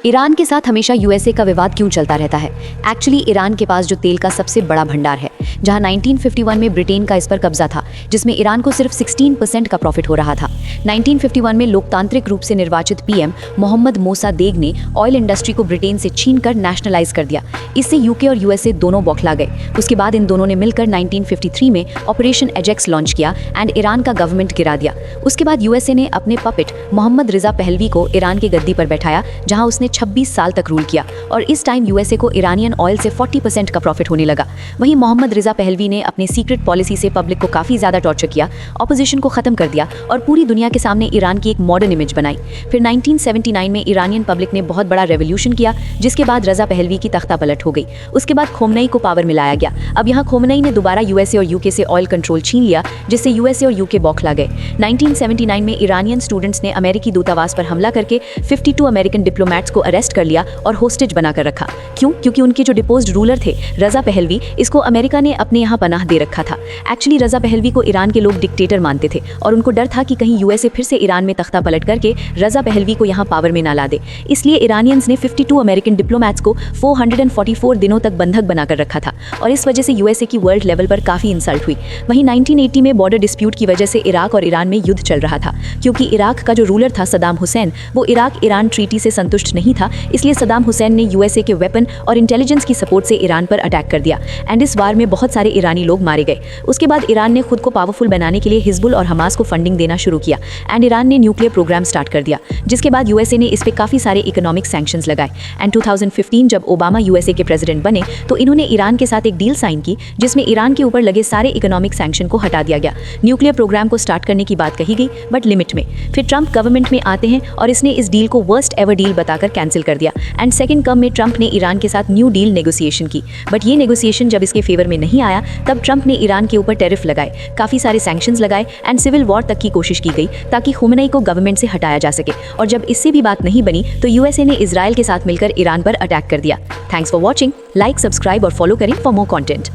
Iran के साथ हमेशा यूएसए का विवाद क्यों चलता रहता है? एक्चुअली ईरान के पास जो तेल का सबसे बड़ा भंडार है, जहां 1951 में ब्रिटेन का इस पर कब्जा था, जिसमें ईरान को सिर्फ 16% का प्रॉफिट हो रहा था। 1951 में लोकतांत्रिक रूप से निर्वाचित पीएम मोहम्मद मोसादेग ने ऑयल इंडस्ट्री को ब्रिटेन से छीनकर नेशनलाइज कर दिया। इससे यूके और यूएसए दोनों बौखला गए। उसके बाद इन दोनों ने मिलकर 1953 में ऑपरेशन एजेक्स लॉन्च किया एंड ईरान का गवर्नमेंट गिरा दिया। उसके बाद यूएसए ने अपने पपेट मोहम्मद रिजा पहलवी को ईरान की गद्दी पर बैठाया, जहां उसने 26 साल तक रूल किया और इस टाइम यूएसए को ईरानियन ऑयल से 40% का प्रॉफिट होने लगा। वहीं मोहम्मद रिजा पहलवी ने अपने सीक्रेट पॉलिसी से पब्लिक को काफी ज्यादा टॉर्चर किया, ऑपोजिशन को खत्म कर दिया और पूरी दुनिया के सामने ईरान की एक मॉडर्न इमेज बनाई। फिर 1979 में ईरानियन पब्लिक ने बहुत बड़ा रेवोल्यूशन किया, जिसके बाद रजा पहलवी की तख्ता पलट हो गई। उसके बाद खोमनई को पावर में लाया गया। अब यहाँ खोमनई ने दोबारा यूएसए और यूके से ऑयल कंट्रोल छीन लिया, जिससे यूएसए और यूके बौखला गए। 1979 में ईरानियन स्टूडेंट्स ने अमेरिकी दूतावास पर हमला करके 52 अमेरिकन डिप्लोमैट्स को अरेस्ट कर लिया और होस्टेज बनाकर रखा। क्यों? क्योंकि उनके जो डिपोज्ड रूलर थे रजा पहलवी, इसको अमेरिका ने अपने यहाँ पनाह दे रखा था। एक्चुअली रजा पहलवी को ईरान के लोग डिक्टेटर मानते थे और उनको डर था कि कहीं यूएसए फिर से ईरान में तख्ता पलट करके रजा पहलवी को यहाँ पावर में ना ला दे। इसलिए ईरानियंस ने 52 अमेरिकन डिप्लोमैट्स को 444 दिनों तक बंधक बनाकर रखा था और इस वजह से यूएसए की वर्ल्ड लेवल पर काफी इंसल्ट हुई। वहीं 1980 में बॉर्डर डिस्प्यूट की वजह से इराक और ईरान में युद्ध चल रहा था, क्योंकि इराक का जो रूलर था सद्दाम हुसैन, वो इराक ईरान ट्रीटी से संतुष्ट नहीं था। इसलिए सद्दाम हुसैन ने यूएसए के वेपन और इंटेलिजेंस की सपोर्ट से ईरान पर अटैक कर दिया एंड इस वार में बहुत सारे ईरानी लोग मारे गए। उसके बाद ईरान ने खुद को पावरफुल बनाने के लिए हिजबुल और हमास को फंडिंग देना शुरू किया एंड ईरान ने न्यूक्लियर प्रोग्राम स्टार्ट कर दिया, जिसके बाद यूएसए ने इस पे काफी सारे इकोनॉमिक सैंक्शंस लगाए एंड 2015 जब ओबामा यूएसए के प्रेसिडेंट बने तो इन्होंने ईरान के साथ एक डील साइन की, जिसमें ईरान के ऊपर लगे सारे इकोनॉमिक सैंक्शन को हटा दिया गया। न्यूक्लियर प्रोग्राम को स्टार्ट करने की बात कही गई, बट लिमिट में। फिर ट्रंप गवर्नमेंट में आते हैं और इसने इस डील को वर्स्ट एवर डील बताकर कैंसिल कर दिया एंड सेकंड टर्म में ट्रंप ने ईरान के साथ न्यू डील नेगोशिएशन की, बट ये नेगोशिएशन जब इसके फेवर में नहीं आया तब ट्रंप ने ईरान के ऊपर टैरिफ लगाए, काफी सारे सैंक्शंस लगाए एंड सिविल वॉर तक की कोशिश की गई ताकि खुमनई को गवर्नमेंट से हटाया जा सके। और जब इससे भी बात नहीं बनी तो यूएसए ने इजराइल के साथ मिलकर ईरान पर अटैक कर दिया। Thanks for watching. Like, subscribe और फॉलो करें फॉर मोर कंटेंट।